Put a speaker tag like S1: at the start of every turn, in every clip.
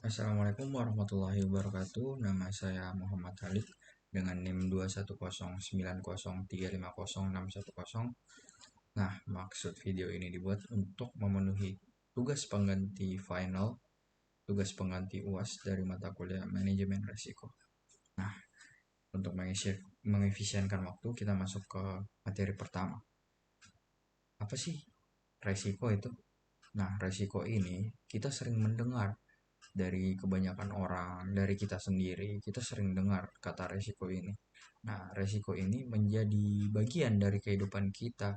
S1: Assalamualaikum warahmatullahi wabarakatuh. Nama saya Muhammad Khalid dengan NIM 21090350610. Nah, maksud video ini dibuat untuk memenuhi tugas pengganti final, tugas pengganti UAS dari mata kuliah manajemen risiko. Nah, untuk mengefisienkan waktu, kita masuk ke materi pertama. Apa sih risiko itu? Nah, risiko ini kita sering mendengar dari kebanyakan orang, dari kita sendiri, kita sering dengar kata resiko ini. Nah, resiko ini menjadi bagian dari kehidupan kita.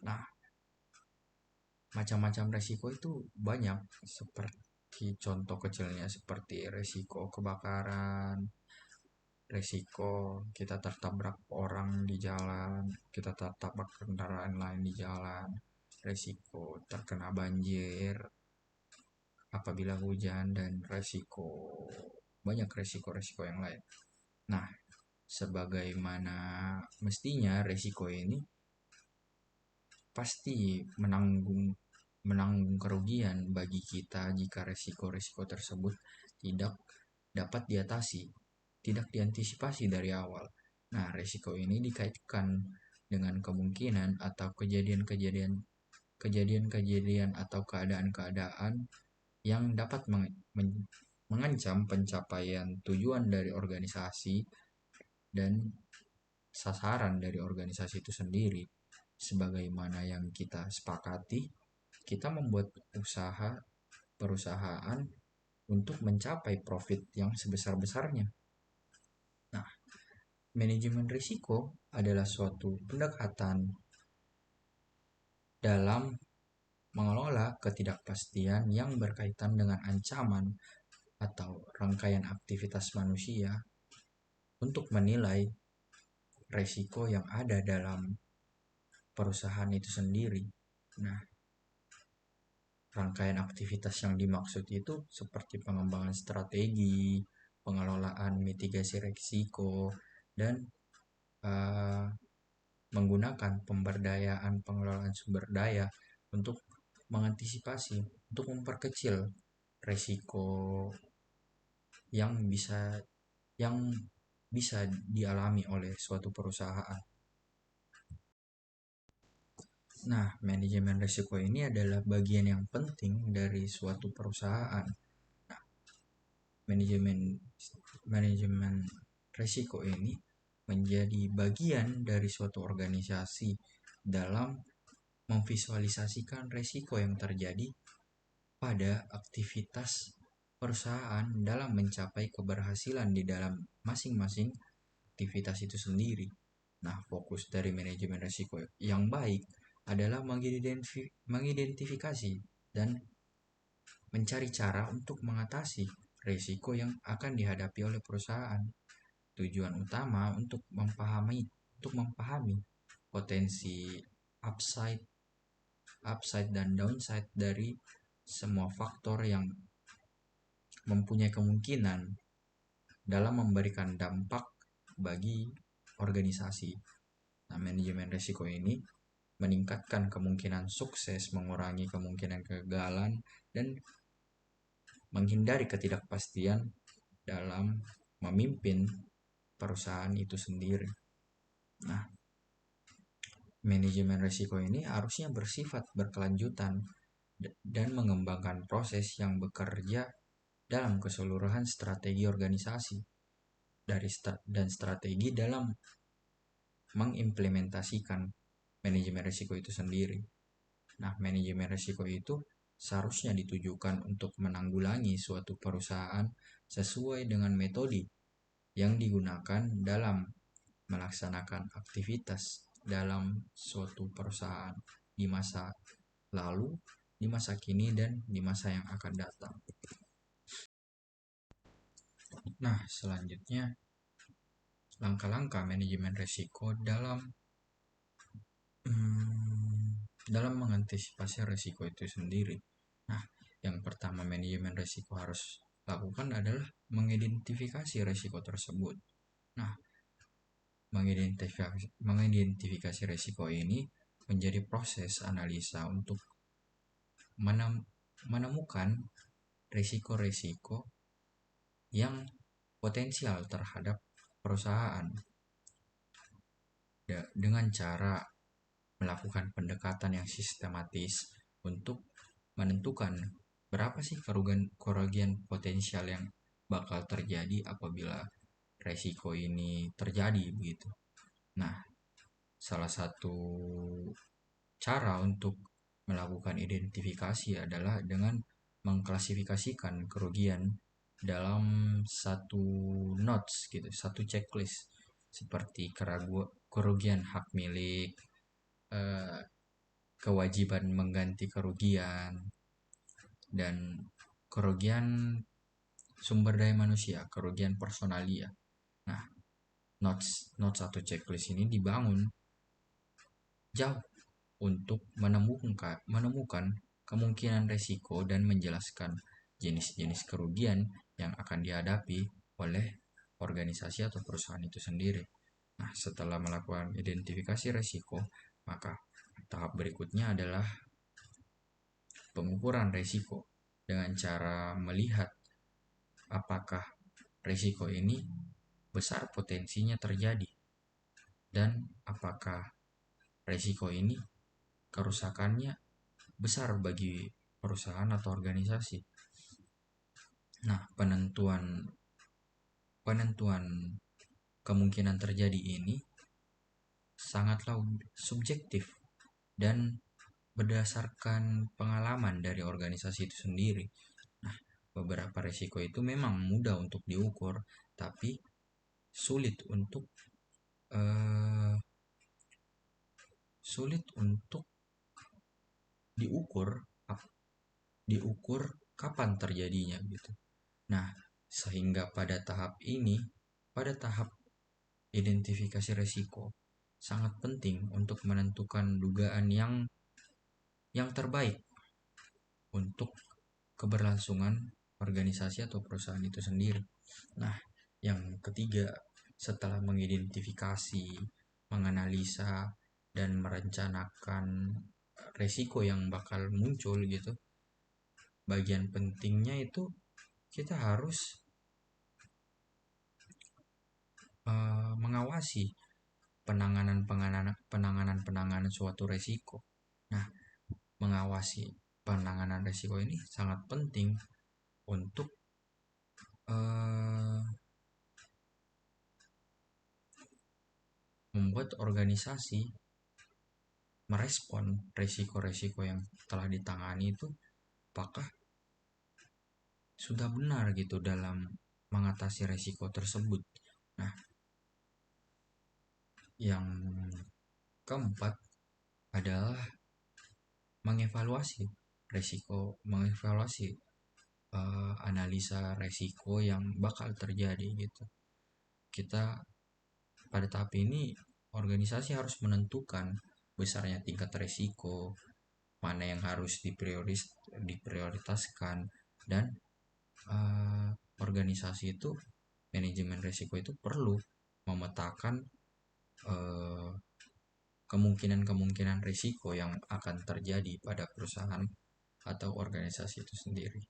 S1: Nah, macam-macam resiko itu banyak, seperti contoh kecilnya seperti resiko kebakaran, resiko kita tertabrak orang di jalan, kita tertabrak kendaraan lain di jalan, resiko terkena banjir apabila hujan, dan banyak resiko-resiko yang lain. Nah, sebagaimana mestinya resiko ini pasti menanggung kerugian bagi kita jika resiko-resiko tersebut tidak dapat diatasi, tidak diantisipasi dari awal. Nah, resiko ini dikaitkan dengan kemungkinan atau kejadian-kejadian atau keadaan-keadaan yang dapat mengancam pencapaian tujuan dari organisasi dan sasaran dari organisasi itu sendiri. Sebagaimana yang kita sepakati, kita membuat perusahaan untuk mencapai profit yang sebesar-besarnya. Nah, manajemen risiko adalah suatu pendekatan dalam mengelola ketidakpastian yang berkaitan dengan ancaman atau rangkaian aktivitas manusia untuk menilai resiko yang ada dalam perusahaan itu sendiri. Nah, rangkaian aktivitas yang dimaksud itu seperti pengembangan strategi, pengelolaan mitigasi risiko, dan menggunakan pemberdayaan pengelolaan sumber daya untuk mengantisipasi, untuk memperkecil risiko yang bisa dialami oleh suatu perusahaan. Nah, manajemen risiko ini adalah bagian yang penting dari suatu perusahaan. Nah, manajemen risiko ini menjadi bagian dari suatu organisasi dalam memvisualisasikan risiko yang terjadi pada aktivitas perusahaan dalam mencapai keberhasilan di dalam masing-masing aktivitas itu sendiri. Nah, fokus dari manajemen risiko yang baik adalah mengidentifikasi dan mencari cara untuk mengatasi risiko yang akan dihadapi oleh perusahaan. Tujuan utama untuk memahami potensi upside dan downside dari semua faktor yang mempunyai kemungkinan dalam memberikan dampak bagi organisasi. Nah, manajemen risiko ini meningkatkan kemungkinan sukses, mengurangi kemungkinan kegagalan, dan menghindari ketidakpastian dalam memimpin perusahaan itu sendiri. Nah, manajemen risiko ini harusnya bersifat berkelanjutan dan mengembangkan proses yang bekerja dalam keseluruhan strategi organisasi dan strategi dalam mengimplementasikan manajemen risiko itu sendiri. Nah, manajemen risiko itu seharusnya ditujukan untuk menanggulangi suatu perusahaan sesuai dengan metode yang digunakan dalam melaksanakan aktivitas dalam suatu perusahaan di masa lalu, di masa kini, dan di masa yang akan datang. Nah, selanjutnya langkah-langkah manajemen risiko dalam mengantisipasi risiko itu sendiri. Nah, yang pertama manajemen risiko harus lakukan adalah mengidentifikasi risiko tersebut. Nah, mengidentifikasi risiko ini menjadi proses analisa untuk menemukan resiko-resiko yang potensial terhadap perusahaan dengan cara melakukan pendekatan yang sistematis untuk menentukan berapa sih kerugian potensial yang bakal terjadi apabila resiko ini terjadi begitu. Nah, salah satu cara untuk melakukan identifikasi adalah dengan mengklasifikasikan kerugian dalam satu notes gitu, satu checklist seperti kerugian hak milik, eh, kewajiban mengganti kerugian, dan kerugian sumber daya manusia, kerugian personalia. Nah, notes atau checklist ini dibangun jauh untuk menemukan kemungkinan resiko dan menjelaskan jenis-jenis kerugian yang akan dihadapi oleh organisasi atau perusahaan itu sendiri. Nah, setelah melakukan identifikasi resiko, maka tahap berikutnya adalah pengukuran resiko dengan cara melihat apakah resiko ini besar potensinya terjadi dan apakah resiko ini kerusakannya besar bagi perusahaan atau organisasi. Nah, penentuan penentuan kemungkinan terjadi ini sangatlah subjektif dan berdasarkan pengalaman dari organisasi itu sendiri. Nah, beberapa resiko itu memang mudah untuk diukur, tapi sulit untuk eh, sulit untuk diukur diukur kapan terjadinya gitu. Nah, sehingga pada tahap identifikasi resiko, sangat penting untuk menentukan dugaan yang terbaik untuk keberlangsungan organisasi atau perusahaan itu sendiri. Nah, yang ketiga, setelah mengidentifikasi, menganalisa, dan merencanakan resiko yang bakal muncul gitu, bagian pentingnya itu kita harus mengawasi penanganan suatu resiko. Nah, mengawasi penanganan resiko ini sangat penting untuk uh, membuat organisasi merespon resiko-resiko yang telah ditangani itu apakah sudah benar gitu dalam mengatasi resiko tersebut. Nah, yang keempat adalah mengevaluasi analisa resiko yang bakal terjadi gitu. Kita pada tahap ini organisasi harus menentukan besarnya tingkat resiko, mana yang harus diprioritaskan, dan organisasi itu manajemen resiko itu perlu memetakan uh, kemungkinan-kemungkinan risiko yang akan terjadi pada perusahaan atau organisasi itu sendiri.